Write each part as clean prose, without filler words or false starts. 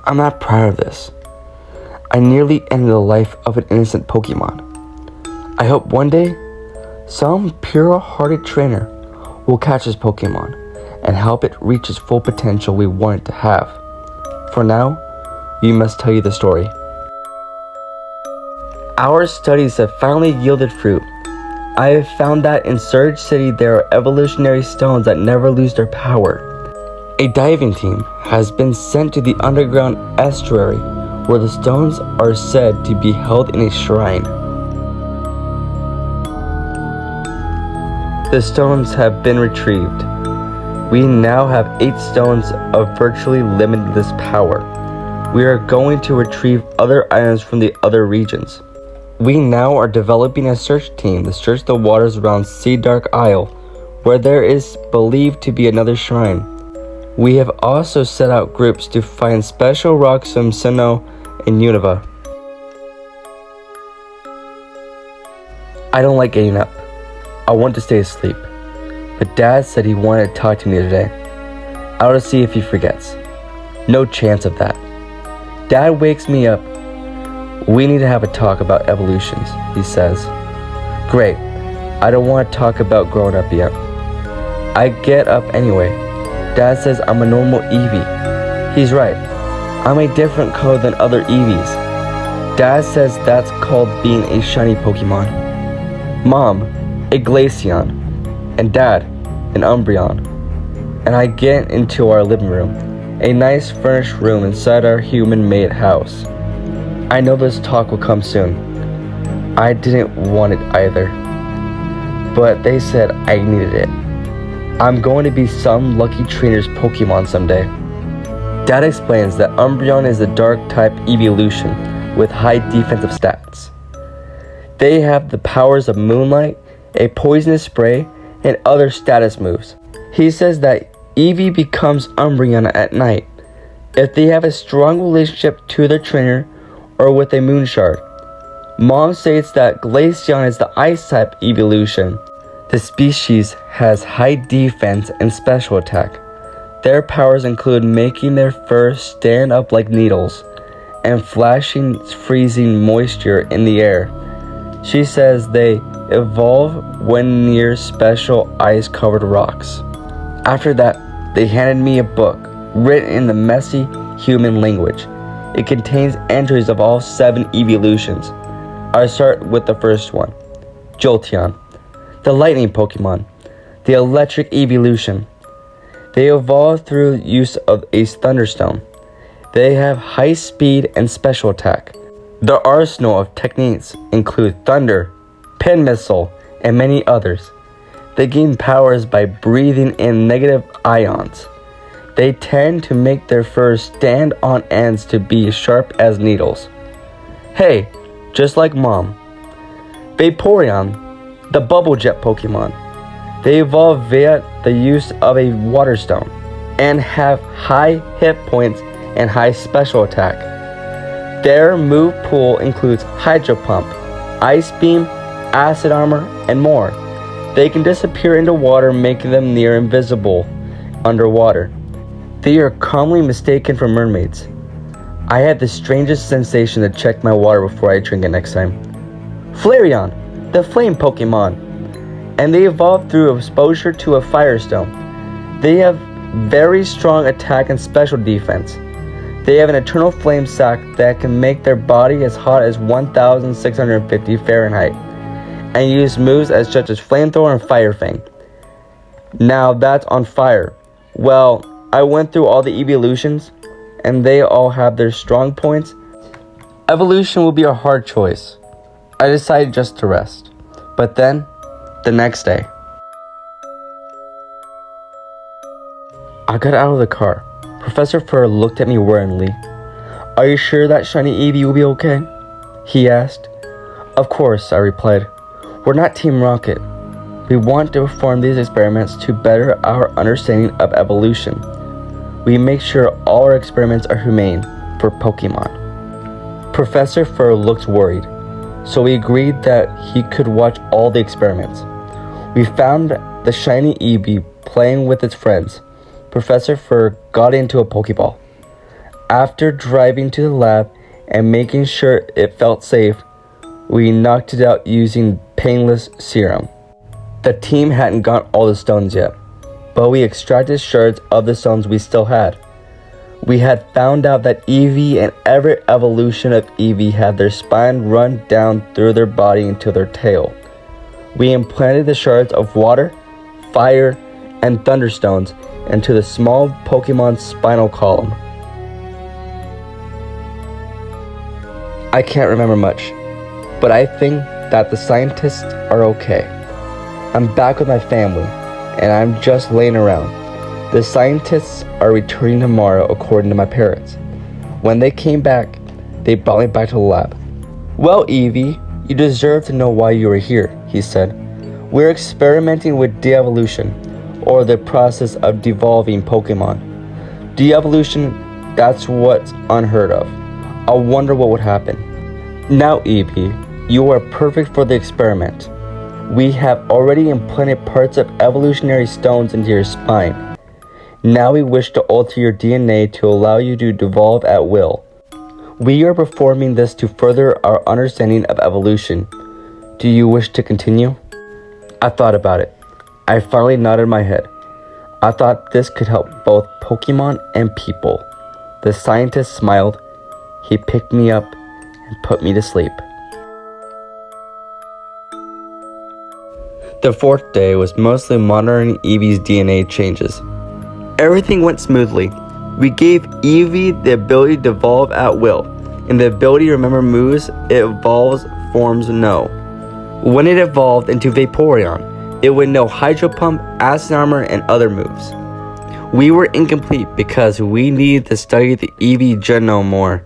I'm not proud of this. I nearly ended the life of an innocent Pokemon. I hope one day, some pure-hearted trainer will catch this Pokemon and help it reach its full potential we want it to have. For now, we must tell you the story. Our studies have finally yielded fruit. I have found that in Surge City there are evolutionary stones that never lose their power. A diving team has been sent to the underground estuary where the stones are said to be held in a shrine. The stones have been retrieved. We now have 8 stones of virtually limitless power. We are going to retrieve other items from the other regions. We now are developing a search team to search the waters around Sea Dark Isle, where there is believed to be another shrine. We have also set out groups to find special rocks from Sinnoh and Unova. I don't like getting up. I want to stay asleep. But Dad said he wanted to talk to me today. I want to see if he forgets. No chance of that. Dad wakes me up. We need to have a talk about evolutions, he says. Great. I don't want to talk about growing up yet. I get up anyway. Dad says I'm a normal Eevee. He's right. I'm a different color than other Eevees. Dad says that's called being a shiny Pokemon. Mom, a Glaceon. And Dad, an Umbreon. And I get into our living room, a nice furnished room inside our human-made house. I know this talk will come soon. I didn't want it either, but they said I needed it. I'm going to be some lucky trainer's Pokemon someday. Dad explains that Umbreon is a dark-type Eeveelution with high defensive stats. They have the powers of Moonlight, a poisonous spray, and other status moves. He says that Eevee becomes Umbreon at night if they have a strong relationship to their trainer or with a moon shard. Mom states that Glaceon is the ice-type Eeveelution. The species has high defense and special attack. Their powers include making their fur stand up like needles and flashing freezing moisture in the air. She says they evolve when near special ice-covered rocks. After that, they handed me a book written in the messy human language. It contains entries of all 7 Eeveelutions. I start with the first one, Jolteon, the lightning Pokemon, the electric Eeveelution. They evolve through use of a Thunderstone. They have high speed and special attack. Their arsenal of techniques include Thunder, Pin Missile, and many others. They gain powers by breathing in negative ions. They tend to make their fur stand on ends to be sharp as needles. Hey, just like Mom. Vaporeon, the Bubble Jet Pokemon. They evolve via the use of a Water Stone and have high hit points and high special attack. Their move pool includes Hydro Pump, Ice Beam, Acid Armor, and more. They can disappear into water, making them near invisible underwater. They are commonly mistaken for mermaids. I had the strangest sensation to check my water before I drink it next time. Flareon, the flame Pokemon, and they evolve through exposure to a Firestone. They have very strong attack and special defense. They have an eternal flame sac that can make their body as hot as 1,650 Fahrenheit, and use moves such as Flamethrower and Fire Fang. Now that's on fire. Well, I went through all the Eeveelutions, and they all have their strong points. Evolution will be a hard choice. I decided just to rest. But then, the next day, I got out of the car. Professor Fur looked at me worriedly. Are you sure that shiny Eevee will be okay? He asked. Of course, I replied. We're not Team Rocket. We want to perform these experiments to better our understanding of evolution. We make sure all our experiments are humane for Pokemon. Professor Fur looked worried, so we agreed that he could watch all the experiments. We found the shiny Eevee playing with its friends. Professor Fur got into a Pokeball. After driving to the lab and making sure it felt safe, we knocked it out using painless serum. The team hadn't got all the stones yet, but we extracted shards of the stones we still had. We had found out that Eevee and every evolution of Eevee had their spine run down through their body into their tail. We implanted the shards of water, fire, and thunderstones into the small Pokemon's spinal column. I can't remember much, but I think that the scientists are okay. I'm back with my family, and I'm just laying around. The scientists are returning tomorrow according to my parents. When they came back, they brought me back to the lab. "Well, Eevee, you deserve to know why you are here," he said. "We're experimenting with de-evolution, or the process of devolving Pokemon. De-evolution, that's what's unheard of. I wonder what would happen. Now, Eevee, you are perfect for the experiment. We have already implanted parts of evolutionary stones into your spine. Now we wish to alter your DNA to allow you to devolve at will. We are performing this to further our understanding of evolution. Do you wish to continue?" I thought about it. I finally nodded my head. I thought this could help both Pokemon and people. The scientist smiled. He picked me up and put me to sleep. The fourth day was mostly monitoring Eevee's DNA changes. Everything went smoothly. We gave Eevee the ability to evolve at will, and the ability to remember moves it evolves forms know. When it evolved into Vaporeon, it would know Hydro Pump, Acid Armor, and other moves. We were incomplete because we needed to study the Eevee genome more.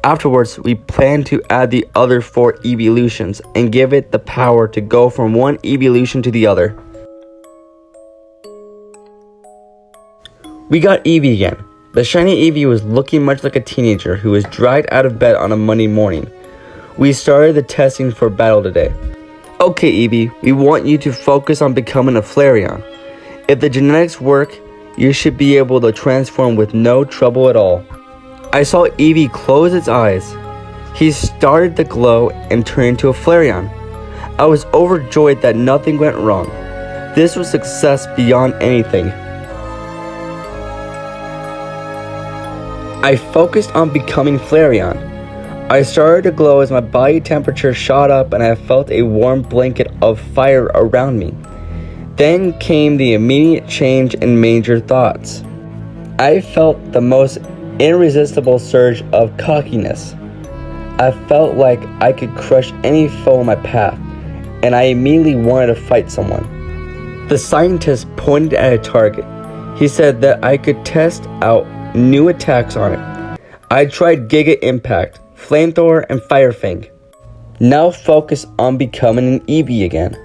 Afterwards, we planned to add the other 4 Eeveelutions and give it the power to go from one Eeveelution to the other. We got Eevee again. The shiny Eevee was looking much like a teenager who was dragged out of bed on a Monday morning. We started the testing for battle today. "Okay, Eevee, we want you to focus on becoming a Flareon. If the genetics work, you should be able to transform with no trouble at all." I saw Eevee close its eyes. He started to glow and turn into a Flareon. I was overjoyed that nothing went wrong. This was success beyond anything. I focused on becoming Flareon. I started to glow as my body temperature shot up and I felt a warm blanket of fire around me. Then came the immediate change in major thoughts. I felt the most irresistible surge of cockiness. I felt like I could crush any foe in my path, and I immediately wanted to fight someone. The scientist pointed at a target. He said that I could test out new attacks on it. I tried Giga Impact, Flamethrower, and Fire Fang. Now focus on becoming an Eevee again.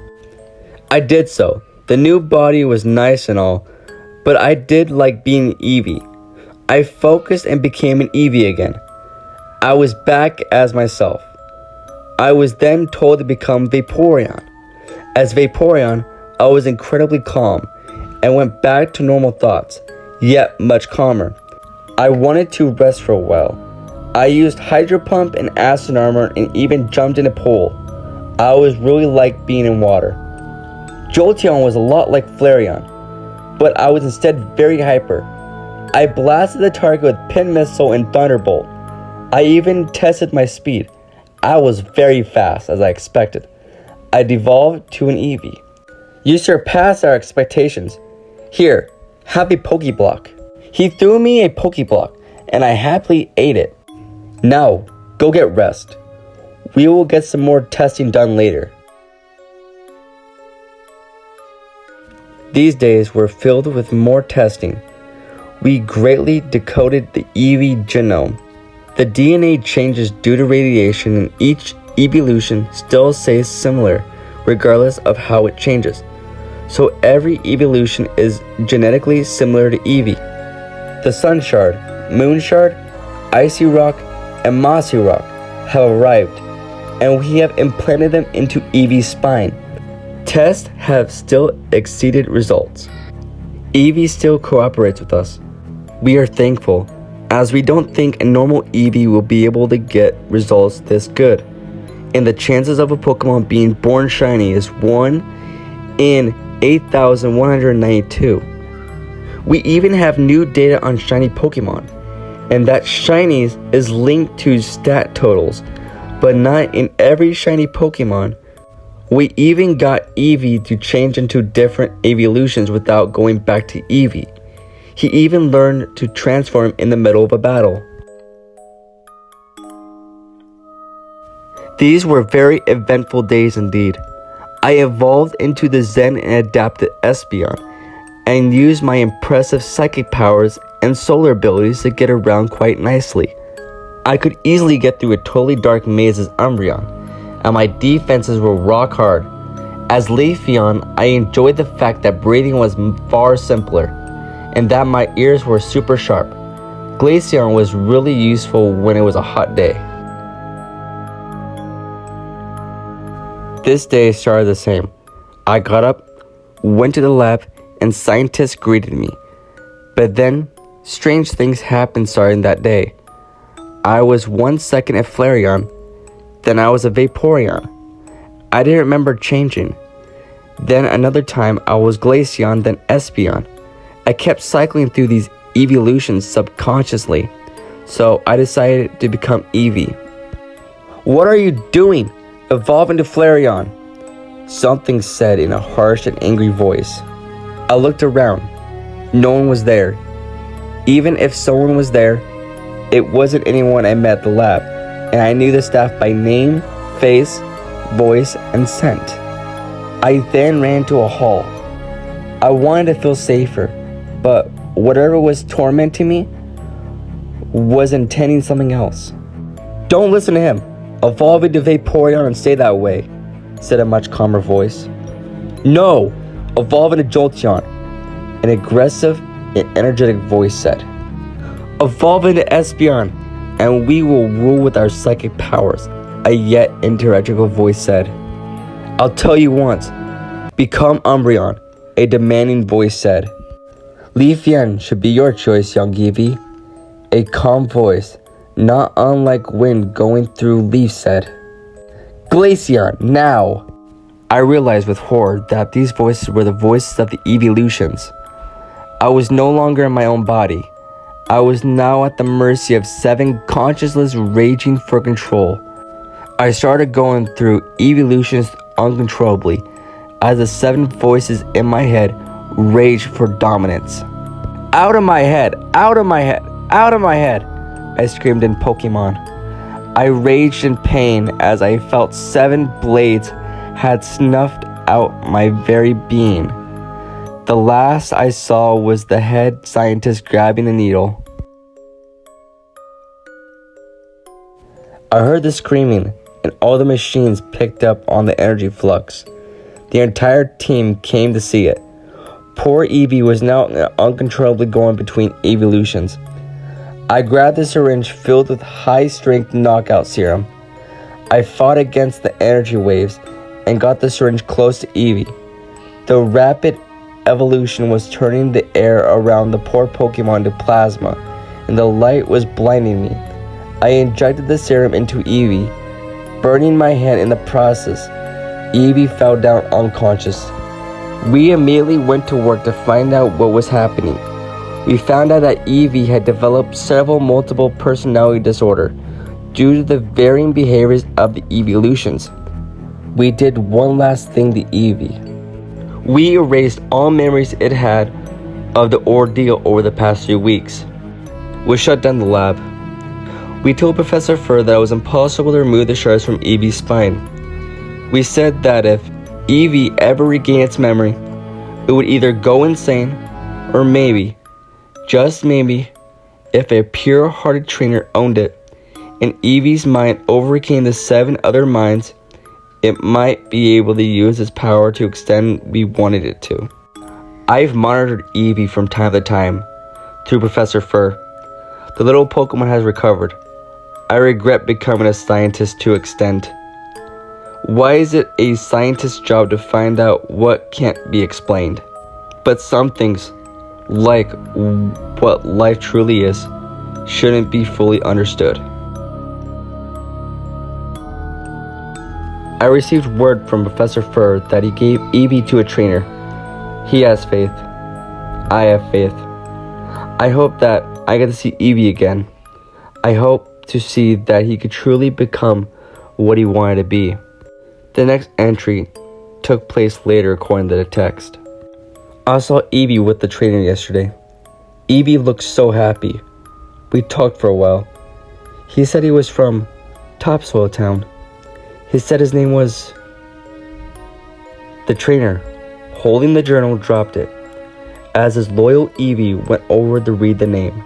I did so. The new body was nice and all, but I did like being an Eevee. I focused and became an Eevee again. I was back as myself. I was then told to become Vaporeon. As Vaporeon, I was incredibly calm and went back to normal thoughts, yet much calmer. I wanted to rest for a while. I used Hydro Pump and Acid Armor and even jumped in a pool. I was really like being in water. Jolteon was a lot like Flareon, but I was instead very hyper. I blasted the target with Pin Missile and Thunderbolt. I even tested my speed. I was very fast, as I expected. I devolved to an Eevee. "You surpassed our expectations. Here, have a Pokeblock." He threw me a Pokeblock, and I happily ate it. "Now, go get rest. We will get some more testing done later." These days were filled with more testing. We greatly decoded the Eevee genome. The DNA changes due to radiation in each Eeveelution still stays similar, regardless of how it changes. So every Eeveelution is genetically similar to Eevee. The Sun Shard, Moon Shard, Icy Rock, and Mossy Rock have arrived, and we have implanted them into Eevee's spine. Tests have still exceeded results. Eevee still cooperates with us. We are thankful, as we don't think a normal Eevee will be able to get results this good, and the chances of a Pokemon being born shiny is 1 in 8,192. We even have new data on shiny Pokemon, and that shinies is linked to stat totals, but not in every shiny Pokemon. We even got Eevee to change into different evolutions without going back to Eevee. He even learned to transform in the middle of a battle. These were very eventful days indeed. I evolved into the Zen and adapted Espeon, and used my impressive psychic powers and solar abilities to get around quite nicely. I could easily get through a totally dark maze as Umbreon, and my defenses were rock hard. As Leafeon, I enjoyed the fact that breathing was far simpler, and that my ears were super sharp. Glaceon was really useful when it was a hot day. This day started the same. I got up, went to the lab, and scientists greeted me. But then, strange things happened starting that day. I was 1 second a Flareon, then I was a Vaporeon. I didn't remember changing. Then another time I was Glaceon, then Espeon. I kept cycling through these evolutions subconsciously, so I decided to become Eevee. "What are you doing? Evolve into Flareon," something said in a harsh and angry voice. I looked around. No one was there. Even if someone was there, it wasn't anyone I met at the lab, and I knew the staff by name, face, voice, and scent. I then ran to a hall. I wanted to feel safer, but whatever was tormenting me was intending something else. "Don't listen to him. Evolve into Vaporeon and stay that way," said a much calmer voice. "No, evolve into Jolteon," an aggressive and energetic voice said. "Evolve into Espeon, and we will rule with our psychic powers," a yet energetic voice said. "I'll tell you once, become Umbreon," a demanding voice said. "Leafeon should be your choice, young Eevee," a calm voice, not unlike wind going through leaves said. "Glaceon, now!" I realized with horror that these voices were the voices of the Eeveelutions. I was no longer in my own body. I was now at the mercy of 7 conscienceless raging for control. I started going through evolutions uncontrollably as the 7 voices in my head raged for dominance. "Out of my head! Out of my head! Out of my head!" I screamed in Pokemon. I raged in pain as I felt 7 blades had snuffed out my very being. The last I saw was the head scientist grabbing a needle. I heard the screaming, and all the machines picked up on the energy flux. The entire team came to see it. Poor Eevee was now uncontrollably going between evolutions. I grabbed the syringe filled with high-strength knockout serum. I fought against the energy waves and got the syringe close to Eevee. The rapid evolution was turning the air around the poor Pokemon to plasma, and the light was blinding me. I injected the serum into Eevee, burning my hand in the process. Eevee fell down unconscious. We immediately went to work to find out what was happening. We found out that Eevee had developed several multiple personality disorder due to the varying behaviors of the Eeveelutions. We did one last thing to Eevee. We erased all memories it had of the ordeal over the past few weeks. We shut down the lab. We told Professor Fur that it was impossible to remove the shards from Eevee's spine. We said that if Eevee ever regained its memory, it would either go insane, or maybe, just maybe, if a pure-hearted trainer owned it, and Eevee's mind overcame the 7 other minds, it might be able to use its power to extend we wanted it to. I've monitored Eevee from time to time, through Professor Fur. The little Pokemon has recovered. I regret becoming a scientist to extent. Why is it a scientist's job to find out what can't be explained? But some things, like what life truly is, shouldn't be fully understood. I received word from Professor Fur that he gave Eevee to a trainer. He has faith. I have faith. I hope that I get to see Eevee again. I hope to see that he could truly become what he wanted to be. The next entry took place later according to the text. I saw Eevee with the trainer yesterday. Eevee looked so happy. We talked for a while. He said he was from Topsoil Town. He said his name was... The trainer, holding the journal, dropped it as his loyal Eevee went over to read the name.